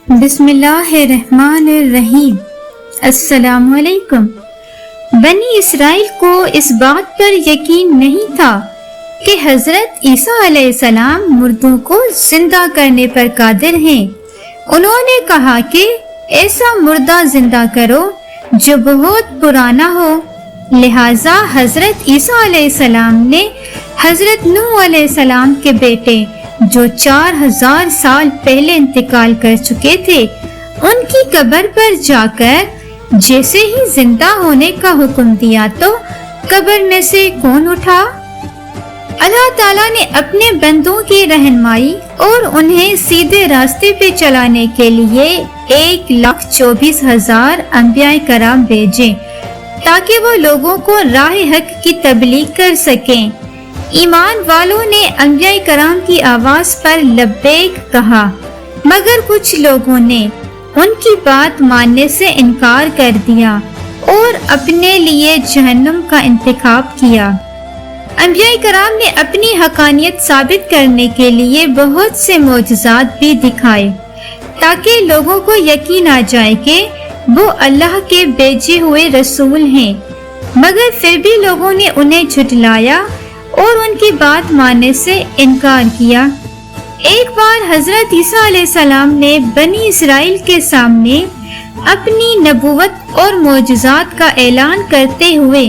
بسم اللہ الرحمن الرحیم۔ السلام علیکم۔ بنی اسرائیل کو اس بات پر یقین نہیں تھا کہ حضرت عیسیٰ علیہ السلام مردوں کو زندہ کرنے پر قادر ہیں۔ انہوں نے کہا کہ ایسا مردہ زندہ کرو جو بہت پرانا ہو۔ لہٰذا حضرت عیسیٰ علیہ السلام نے حضرت نوح علیہ السلام کے بیٹے جو 4000 سال پہلے انتقال کر چکے تھے ان کی قبر پر جا کر جیسے ہی زندہ ہونے کا حکم دیا تو قبر میں سے کون اٹھا؟ اللہ تعالیٰ نے اپنے بندوں کی رہنمائی اور انہیں سیدھے راستے پہ چلانے کے لیے 1,24,000 انبیاء کرام بھیجے تاکہ وہ لوگوں کو راہ حق کی تبلیغ کر سکیں۔ ایمان والوں نے انبیاء کرام کی آواز پر لبیک کہا، مگر کچھ لوگوں نے ان کی بات ماننے سے انکار کر دیا اور اپنے لیے جہنم کا انتخاب کیا۔ انبیاء کرام نے اپنی حقانیت ثابت کرنے کے لیے بہت سے معجزات بھی دکھائے تاکہ لوگوں کو یقین آ جائے کہ وہ اللہ کے بھیجے ہوئے رسول ہیں، مگر پھر بھی لوگوں نے انہیں جھٹلایا اور ان کی بات ماننے سے انکار کیا۔ ایک بار حضرت عیسیٰ علیہ السلام نے بنی اسرائیل کے سامنے اپنی نبوت اور معجزات کا اعلان کرتے ہوئے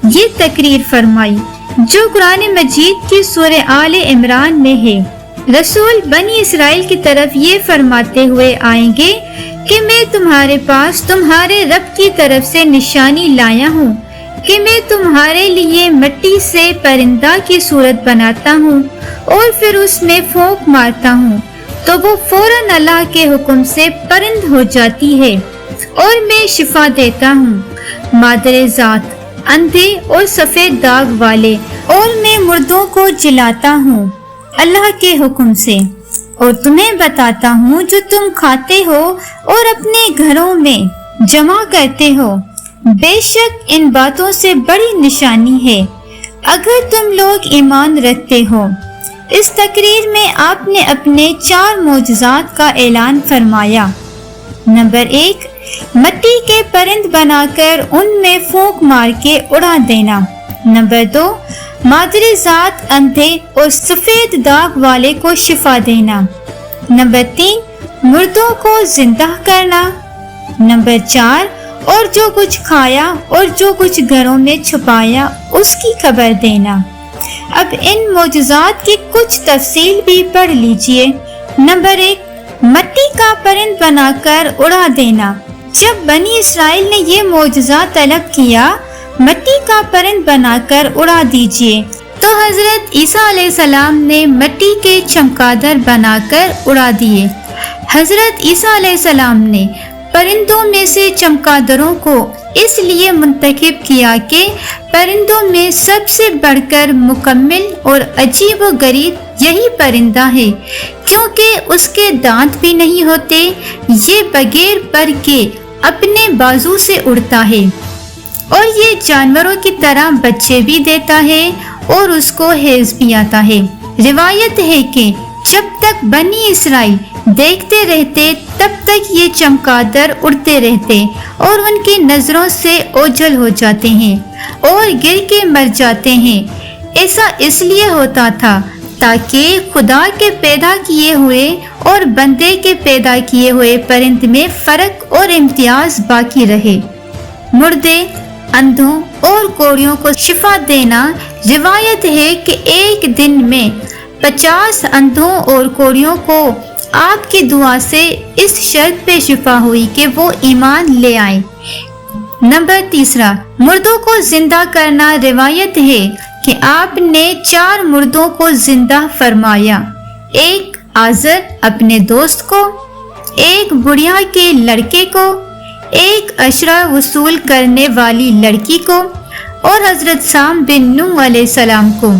یہ تقریر فرمائی جو قرآن مجید کی سورہ آل عمران میں ہے۔ رسول بنی اسرائیل کی طرف یہ فرماتے ہوئے آئیں گے کہ میں تمہارے پاس تمہارے رب کی طرف سے نشانی لایا ہوں کہ میں تمہارے لیے مٹی سے پرندہ کی صورت بناتا ہوں اور پھر اس میں پھونک مارتا ہوں تو وہ فوراً اللہ کے حکم سے پرند ہو جاتی ہے، اور میں شفا دیتا ہوں مادر ذات، اندھے اور سفید داغ والے، اور میں مردوں کو جلاتا ہوں اللہ کے حکم سے، اور تمہیں بتاتا ہوں جو تم کھاتے ہو اور اپنے گھروں میں جمع کرتے ہو۔ بے شک ان باتوں سے بڑی نشانی ہے اگر تم لوگ ایمان رکھتے ہو۔ اس تقریر میں آپ نے اپنے 4 معجزات کا اعلان فرمایا۔ نمبر 1، مٹی کے پرند بنا کر ان میں پھونک مار کے اڑا دینا۔ نمبر 2، مادر ذات اندھے اور سفید داغ والے کو شفا دینا۔ نمبر 3، مردوں کو زندہ کرنا۔ نمبر 4، اور جو کچھ کھایا اور جو کچھ گھروں میں چھپایا اس کی خبر دینا۔ اب ان معجزات کی کچھ تفصیل بھی پڑھ لیجئے۔ نمبر 1، مٹی کا پرند بنا کر اڑا دینا۔ جب بنی اسرائیل نے یہ معجزہ طلب کیا مٹی کا پرند بنا کر اڑا دیجئے تو حضرت عیسیٰ علیہ السلام نے مٹی کے چمگادڑ بنا کر اڑا دیے۔ حضرت عیسیٰ علیہ السلام نے پرندوں میں سے چمگادڑوں کو اس لیے منتخب کیا کہ پرندوں میں سب سے بڑھ کر مکمل اور عجیب و غریب یہی پرندہ ہے، کیونکہ اس کے دانت بھی نہیں ہوتے، یہ بغیر پر کے اپنے بازو سے اڑتا ہے، اور یہ جانوروں کی طرح بچے بھی دیتا ہے اور اس کو حیض بھی آتا ہے۔ روایت ہے کہ جب تک بنی اسرائیل دیکھتے رہتے تب تک یہ چمگادڑ اڑتے رہتے اور ان کی نظروں سے اوجھل ہو جاتے ہیں اور گر کے مر جاتے ہیں۔ ایسا اس لیے ہوتا تھا تاکہ خدا کے پیدا کیے ہوئے اور بندے کے پیدا کیے ہوئے پرند میں فرق اور امتیاز باقی رہے۔ مردے، اندھوں اور کوڑیوں کو شفا دینا۔ روایت ہے کہ ایک دن میں 50 اندھوں اور کوڑیوں کو آپ کی دعا سے اس شرط پہ شفا ہوئی کہ وہ ایمان لے آئیں۔ نمبر 3، مردوں کو زندہ کرنا۔ روایت ہے کہ آپ نے 4 مردوں کو زندہ فرمایا، ایک آزر اپنے دوست کو، ایک بڑھیا کے لڑکے کو، ایک عشرہ وصول کرنے والی لڑکی کو، اور حضرت سام بن نوح علیہ السلام کو۔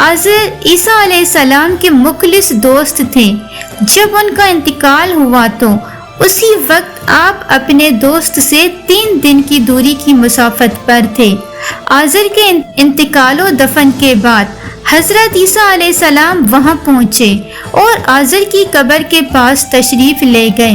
آزر عیسیٰ علیہ السلام کے مخلص دوست تھے۔ جب ان کا انتقال ہوا تو اسی وقت آپ اپنے دوست سے 3 دن کی دوری کی مسافت پر تھے۔ آزر کے انتقال و دفن کے بعد حضرت عیسیٰ علیہ السلام وہاں پہنچے اور آزر کی قبر کے پاس تشریف لے گئے۔